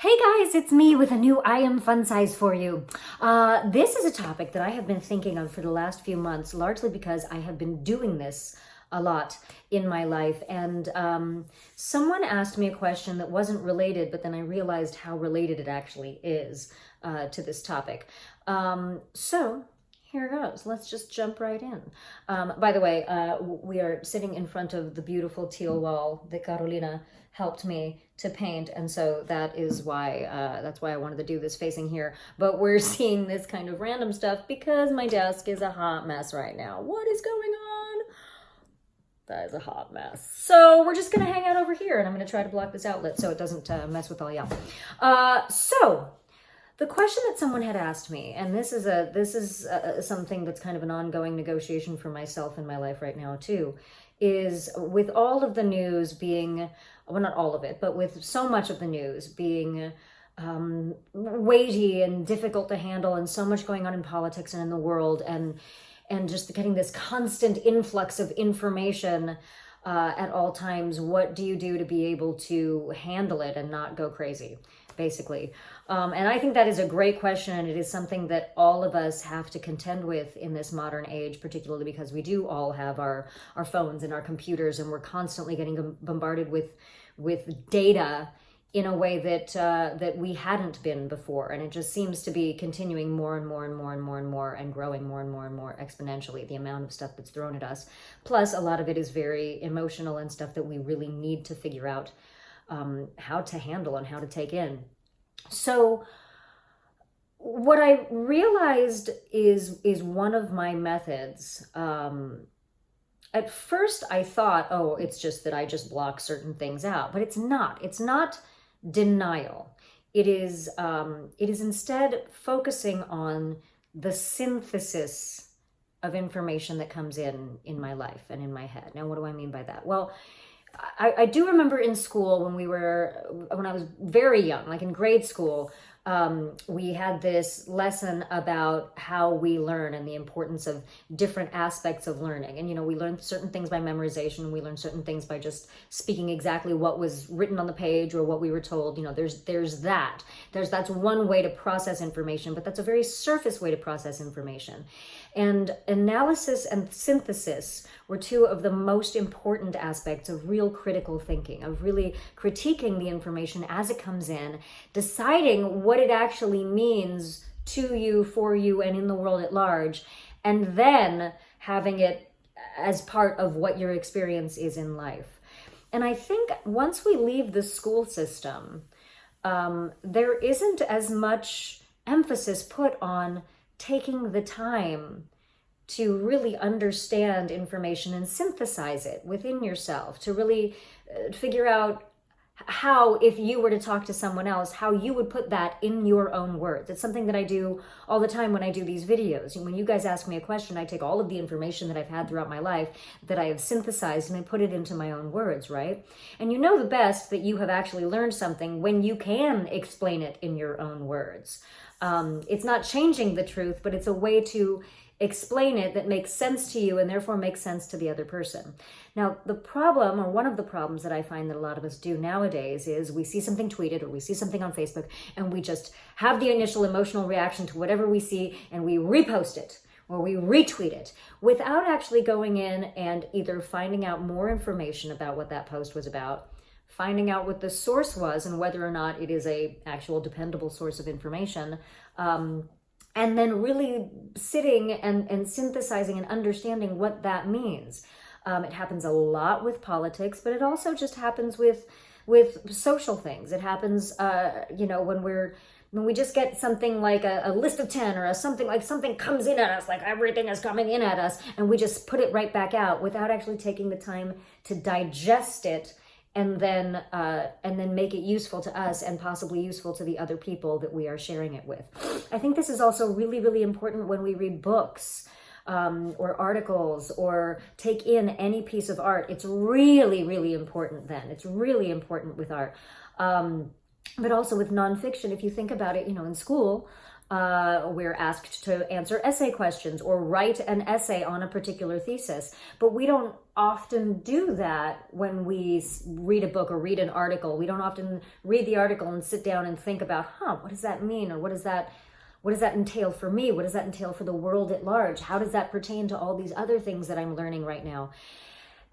Hey guys, it's me with a new I Am Fun Size for you. This is a topic that I have been thinking of for the last few months, largely because I have been doing this a lot in my life. And someone asked me a question that wasn't related, but then I realized how related it actually is to this topic. So here goes. Let's just jump right in. By the way, we are sitting in front of the beautiful teal wall that Carolina helped me to paint, and so that is why that's why I wanted to do this facing here. But we're seeing this kind of random stuff because my desk is a hot mess right now. What is going on? That is a hot mess. So we're just gonna hang out over here, and I'm gonna try to block this outlet so it doesn't mess with all y'all. So the question that someone had asked me, and this is something that's kind of an ongoing negotiation for myself in my life right now too, is with all of the news being, well, not all of it, but with so much of the news being weighty and difficult to handle, and so much going on in politics and in the world, and just getting this constant influx of information at all times. What do you do to be able to handle it and not go crazy, basically? And I think that is a great question, and it is something that all of us have to contend with in this modern age, particularly because we do all have our phones and our computers, and we're constantly getting bombarded with data in a way that we hadn't been before. And it just seems to be continuing more and more and more and more and more, and growing more and more and more exponentially, the amount of stuff that's thrown at us. Plus, a lot of it is very emotional and stuff that we really need to figure out how to handle and how to take in. So what I realized is one of my methods. At first I thought, oh, it's just that I just block certain things out, but it's not. It's not denial. It is instead focusing on the synthesis of information that comes in my life and in my head. Now, what do I mean by that? Well, I do remember in school when I was very young, like in grade school, we had this lesson about how we learn and the importance of different aspects of learning. And, we learned certain things by memorization. We learned certain things by just speaking exactly what was written on the page or what we were told. That's one way to process information, but that's a very surface way to process information. And analysis and synthesis were two of the most important aspects of real critical thinking, of really critiquing the information as it comes in, deciding what it actually means to you, for you, and in the world at large, and then having it as part of what your experience is in life. And I think once we leave the school system, there isn't as much emphasis put on taking the time to really understand information and synthesize it within yourself, to really figure out how, if you were to talk to someone else, how you would put that in your own words. It's something that I do all the time when I do these videos. When you guys ask me a question, I take all of the information that I've had throughout my life that I have synthesized and I put it into my own words, right? And you know the best that you have actually learned something when you can explain it in your own words. It's not changing the truth, but it's a way to explain it that makes sense to you and therefore makes sense to the other person. Now, the problem, or one of the problems that I find that a lot of us do nowadays, is we see something tweeted or we see something on Facebook and we just have the initial emotional reaction to whatever we see and we repost it or we retweet it without actually going in and either finding out more information about what that post was about, finding out what the source was and whether or not it is a actual dependable source of information, and then really sitting and synthesizing and understanding what that means. It happens a lot with politics, but it also just happens with social things. It happens, when we just get something like a list of 10 or something comes in at us, like everything is coming in at us, and we just put it right back out without actually taking the time to digest it and then make it useful to us and possibly useful to the other people that we are sharing it with. I think this is also really, really important when we read books or articles or take in any piece of art. It's really, really important then. It's really important with art. But also with nonfiction, if you think about it, in school, We're asked to answer essay questions or write an essay on a particular thesis. But we don't often do that when we read a book or read an article. We don't often read the article and sit down and think about, what does that mean? Or what does that entail for me? What does that entail for the world at large? How does that pertain to all these other things that I'm learning right now?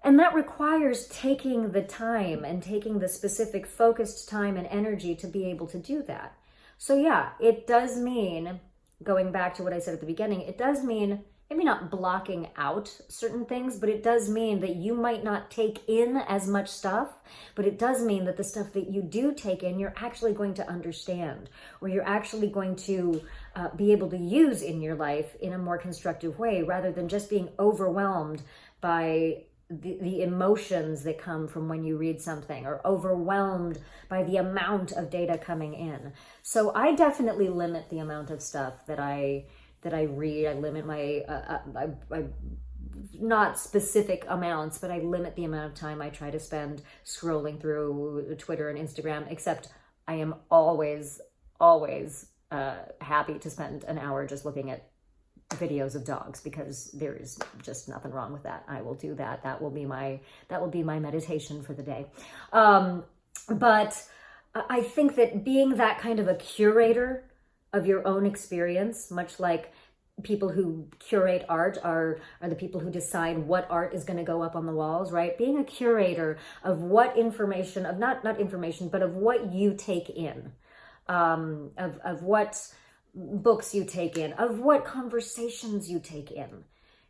And that requires taking the time and taking the specific focused time and energy to be able to do that. So yeah, it does mean, going back to what I said at the beginning, it does mean maybe not blocking out certain things, but it does mean that you might not take in as much stuff, but it does mean that the stuff that you do take in, you're actually going to understand, or you're actually going to be able to use in your life in a more constructive way, rather than just being overwhelmed by the emotions that come from when you read something, or overwhelmed by the amount of data coming in. So I definitely limit the amount of stuff that I read. I limit my, not specific amounts, but I limit the amount of time I try to spend scrolling through Twitter and Instagram, except I am always happy to spend an hour just looking at videos of dogs, because there is just nothing wrong with that. I will do that. That will be my meditation for the day. But I think that being that kind of a curator of your own experience, much like people who curate art are the people who decide what art is going to go up on the walls, right? Being a curator of what information, of not information, but of what you take in, of what books you take in, of what conversations you take in.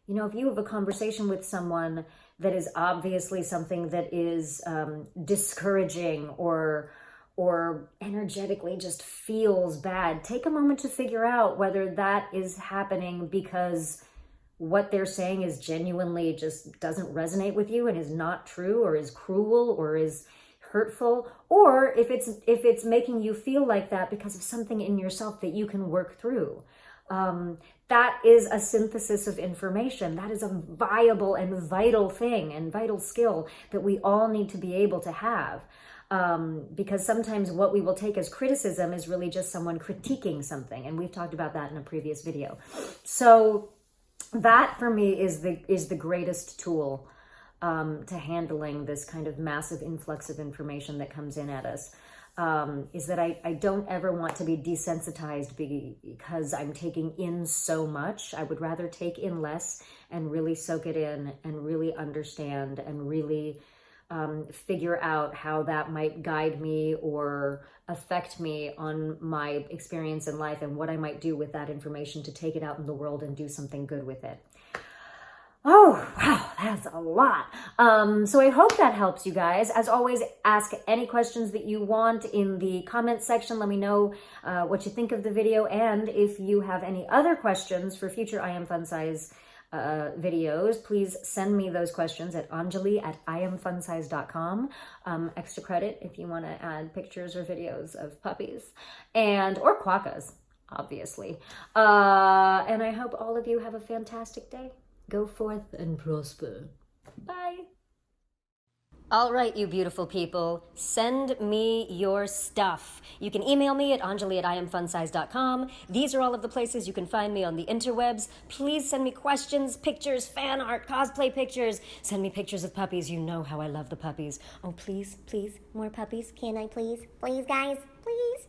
You know, if you have a conversation with someone that is obviously something that is discouraging or energetically just feels bad, take a moment to figure out whether that is happening because what they're saying is genuinely just doesn't resonate with you and is not true, or is cruel, or is hurtful, or if it's making you feel like that because of something in yourself that you can work through. That is a synthesis of information. That is a viable and vital thing and vital skill that we all need to be able to have. Because sometimes what we will take as criticism is really just someone critiquing something. And we've talked about that in a previous video. So that for me is the greatest tool to handling this kind of massive influx of information that comes in at us, is that I don't ever want to be desensitized because I'm taking in so much. I would rather take in less and really soak it in and really understand and really figure out how that might guide me or affect me on my experience in life, and what I might do with that information to take it out in the world and do something good with it. Oh, wow, that's a lot. So I hope that helps you guys. As always, ask any questions that you want in the comments section. Let me know what you think of the video. And if you have any other questions for future I Am Fun Size videos, please send me those questions at Anjali@IamFunsize.com. Extra credit if you want to add pictures or videos of puppies or quokkas, obviously. And I hope all of you have a fantastic day. Go forth and prosper. Bye. All right, you beautiful people, send me your stuff. You can email me at Anjali@IamFunsize.com. These are all of the places you can find me on the interwebs. Please send me questions, pictures, fan art, cosplay pictures. Send me pictures of puppies. You know how I love the puppies. Oh, please, please, more puppies. Can I please? Please, guys, please.